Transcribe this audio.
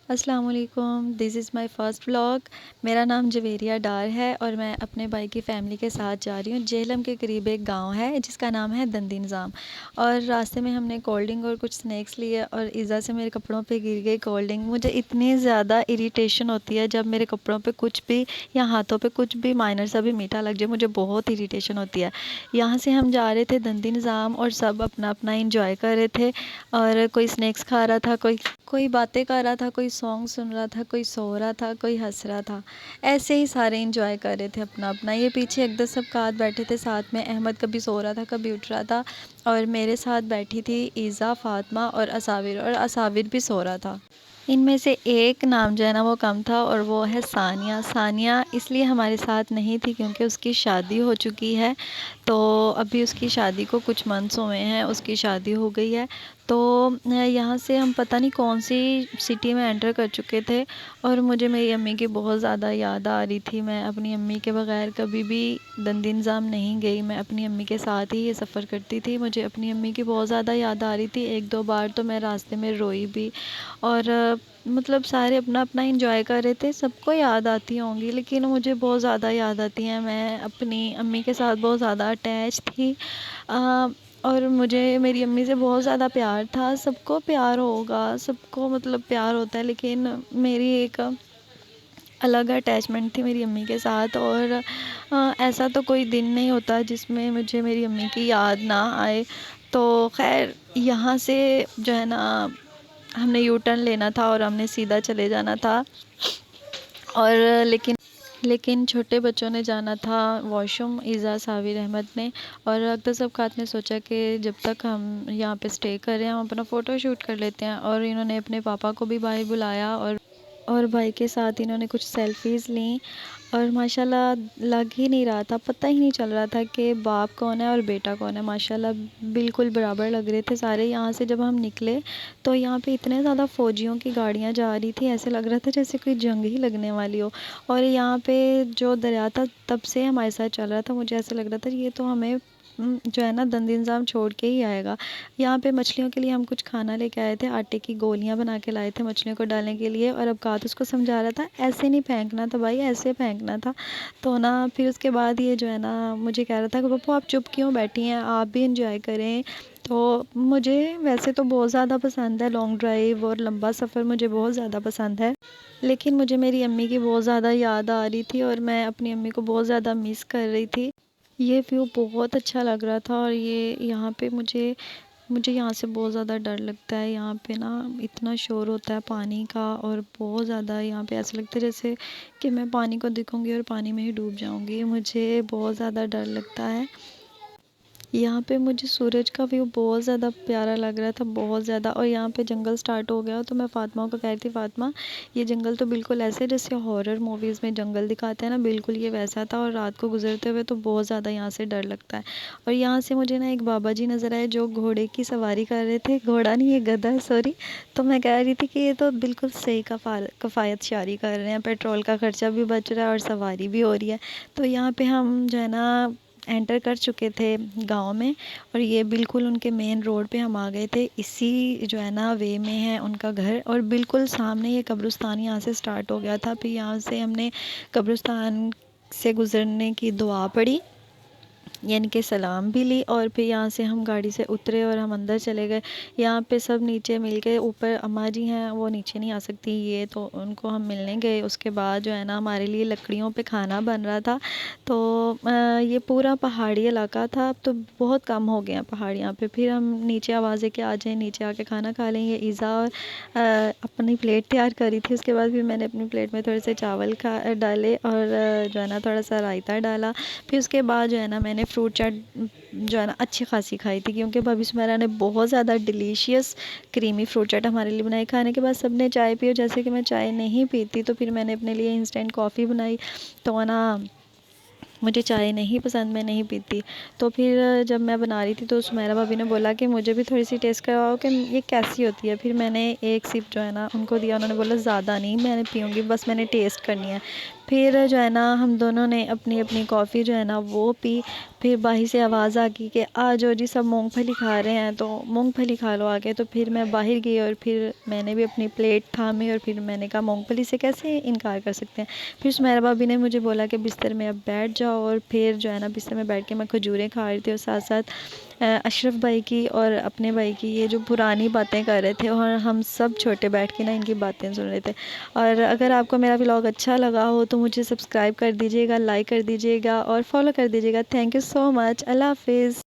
अस्सलाम वालेकुम, this is my first vlog. मेरा नाम जवेरिया डार है और मैं अपने भाई की फ़ैमिली के साथ जा रही हूँ। जेहलम के करीब एक गांव है जिसका नाम है दंदी निज़ाम। और रास्ते में हमने कोल्ड ड्रिंक और कुछ स्नैक्स लिए और इज़ा से मेरे कपड़ों पे गिर गई कोल्ड ड्रिंक। मुझे इतनी ज़्यादा इरिटेशन होती है जब मेरे कपड़ों पे कुछ भी या हाथों पे कुछ भी माइनर सा भी मीठा लग जाए, मुझे बहुत इरिटेशन होती है। यहाँ से हम जा रहे थे दंदी निज़ाम और सब अपना अपना इंजॉय कर रहे थे और कोई स्नैक्स खा रहा था, कोई कोई बातें कर रहा था, कोई सॉन्ग सुन रहा था, कोई सो रहा था, कोई हंस रहा था। ऐसे ही सारे एंजॉय कर रहे थे अपना अपना। ये पीछे एकदम सब साथ बैठे थे साथ में। अहमद कभी सो रहा था, कभी उठ रहा था और मेरे साथ बैठी थी ईज़ा, फ़ातिमा और असाविर भी सो रहा था। इनमें से एक नाम जो है ना वो कम था और वो है सानिया। सानिया इसलिए हमारे साथ नहीं थी क्योंकि उसकी शादी हो चुकी है। तो अभी उसकी शादी को कुछ मंथ्स हुए हैं, उसकी शादी हो गई है। तो यहाँ से हम पता नहीं कौन सी सिटी में एंटर कर चुके थे और मुझे मेरी अम्मी की बहुत ज़्यादा याद आ रही थी। मैं अपनी अम्मी के बग़ैर कभी भी दंदी निज़ाम नहीं गई। मैं अपनी अम्मी के साथ ही ये सफ़र करती थी। मुझे अपनी अम्मी की बहुत ज़्यादा याद आ रही थी। एक दो बार तो मैं रास्ते में रोई भी। और मतलब सारे अपना अपना एंजॉय कर रहे थे। सबको याद आती होंगी लेकिन मुझे बहुत ज़्यादा याद आती हैं। मैं अपनी अम्मी के साथ बहुत ज़्यादा अटैच थी। अ, और मुझे मेरी अम्मी से बहुत ज़्यादा प्यार था। सबको प्यार होगा, सबको मतलब प्यार होता है, लेकिन मेरी एक अलग अटैचमेंट थी मेरी अम्मी के साथ। और ऐसा तो कोई दिन नहीं होता जिसमें मुझे मेरी अम्मी की याद ना आए। तो ख़ैर यहाँ से जो है ना हमने यू टर्न लेना था और हमने सीधा चले जाना था। और लेकिन छोटे बच्चों ने जाना था वॉशरूम, ईज़ा, साविर, अहमद ने। और अख्तर सबकात ने सोचा कि जब तक हम यहाँ पे स्टे कर रहे हैं हम अपना फ़ोटो शूट कर लेते हैं। और इन्होंने अपने पापा को भी बाहर बुलाया और भाई के साथ इन्होंने कुछ सेल्फ़ीज़ लीं। और माशाल्लाह लग ही नहीं रहा था, पता ही नहीं चल रहा था कि बाप कौन है और बेटा कौन है। माशाल्लाह बिल्कुल बराबर लग रहे थे सारे। यहाँ से जब हम निकले तो यहाँ पे इतने ज़्यादा फ़ौजियों की गाड़ियाँ जा रही थी, ऐसे लग रहा था जैसे कोई जंग ही लगने वाली हो। और यहाँ पे जो दरिया था तब से हमारे साथ चल रहा था। मुझे ऐसा लग रहा था ये तो हमें जो है ना दंदी निज़ाम छोड़ के ही आएगा। यहाँ पे मछलियों के लिए हम कुछ खाना लेके आए थे, आटे की गोलियाँ बना के लाए थे मछलियों को डालने के लिए। और अब कात उसको समझा रहा था ऐसे नहीं फेंकना था भाई, ऐसे फेंकना था। तो ना फिर उसके बाद ये जो है ना मुझे कह रहा था कि पप्पू आप चुप क्यों बैठी हैं, आप भी इंजॉय करें। तो मुझे वैसे तो बहुत ज़्यादा पसंद है लॉन्ग ड्राइव और लंबा सफ़र, मुझे बहुत ज़्यादा पसंद है। लेकिन मुझे मेरी अम्मी की बहुत ज़्यादा याद आ रही थी और मैं अपनी अम्मी को बहुत ज़्यादा मिस कर रही थी। ये व्यू बहुत अच्छा लग रहा था और ये यहाँ पे मुझे मुझे यहाँ से बहुत ज़्यादा डर लगता है। यहाँ पे ना इतना शोर होता है पानी का और बहुत ज़्यादा यहाँ पे ऐसा लगता है जैसे कि मैं पानी को देखूँगी और पानी में ही डूब जाऊँगी। मुझे बहुत ज़्यादा डर लगता है। यहाँ पे मुझे सूरज का व्यू बहुत ज़्यादा प्यारा लग रहा था, बहुत ज़्यादा। और यहाँ पे जंगल स्टार्ट हो गया तो मैं फ़ातिमा को कह रही थी, फ़ातिमा ये जंगल तो बिल्कुल ऐसे जैसे हॉरर मूवीज़ में जंगल दिखाते हैं ना, बिल्कुल ये वैसा था। और रात को गुजरते हुए तो बहुत ज़्यादा यहाँ से डर लगता है। और यहाँ से मुझे ना एक बाबा जी नज़र आए जो घोड़े की सवारी कर रहे थे। घोड़ा नहीं, ये गधा है, सॉरी। तो मैं कह रही थी कि ये तो बिल्कुल सही कफ़ायत शारी कर रहे हैं, पेट्रोल का खर्चा भी बच रहा है और सवारी भी हो रही है। तो यहाँ पे हम जो है ना एंटर कर चुके थे गांव में और ये बिल्कुल उनके मेन रोड पे हम आ गए थे। इसी जो है ना वे में है उनका घर और बिल्कुल सामने ये कब्रिस्तान यहाँ से स्टार्ट हो गया था। फिर यहाँ से हमने कब्रिस्तान से गुज़रने की दुआ पढ़ी, यानी कि सलाम भी ली। और फिर यहाँ से हम गाड़ी से उतरे और हम अंदर चले गए। यहाँ पे सब नीचे मिल के, ऊपर अम्मा जी हैं वो नीचे नहीं आ सकती, ये तो उनको हम मिलने गए। उसके बाद जो है ना हमारे लिए लकड़ियों पे खाना बन रहा था। तो ये पूरा पहाड़ी इलाका था। अब तो बहुत कम हो गए हैं पहाड़ यहाँ पे। फिर हम नीचे आवाज़ें कि आ जाए नीचे आके खाना खा लें। ये ईज़ा और अपनी प्लेट तैयार करी थी। उसके बाद फिर मैंने अपनी प्लेट में थोड़े से चावल खा डाले और जो है ना थोड़ा सा रायता डाला। फिर उसके बाद जो है ना मैंने फ्रूट चाट जो है ना अच्छी खासी खाई थी क्योंकि भाभी सुमेरा ने बहुत ज़्यादा डिलीशियस क्रीमी फ्रूट चाट हमारे लिए बनाई। खाने के बाद सब ने चाय पी और जैसे कि मैं चाय नहीं पीती तो फिर मैंने अपने लिए इंस्टेंट कॉफ़ी बनाई। तो ना मुझे चाय नहीं पसंद, मैं नहीं पीती। तो फिर जब मैं बना रही थी तो सुमेरा भाभी ने बोला कि मुझे भी थोड़ी सी टेस्ट करवाओ कि ये कैसी होती है। फिर मैंने एक सिप जो है ना उनको दिया, उन्होंने बोला ज़्यादा नहीं मैंने पीऊँगी, बस मैंने टेस्ट करनी है। फिर जो है ना हम दोनों ने अपनी अपनी कॉफ़ी जो है ना वो पी। फिर बाहर से आवाज़ आ गई कि आ जाओ जी, सब मूंगफली खा रहे हैं तो मूंगफली खा लो आके। तो फिर मैं बाहर गई और फिर मैंने भी अपनी प्लेट थामी और फिर मैंने कहा मूंगफली से कैसे इनकार कर सकते हैं। फिर सुमेरा भाभी ने मुझे बोला कि बिस्तर में अब बैठ जाओ, और फिर जो है ना बिस्तर में बैठ के मैं खजूरें खा रही थी और साथ साथ अशरफ भाई की और अपने भाई की ये जो पुरानी बातें कर रहे थे, और हम सब छोटे बैठ के ना इनकी बातें सुन रहे थे। और अगर आपको मेरा व्लॉग अच्छा लगा हो तो मुझे सब्सक्राइब कर दीजिएगा, लाइक कर दीजिएगा और फॉलो कर दीजिएगा। Thank you so much. अल्लाह हाफिज़।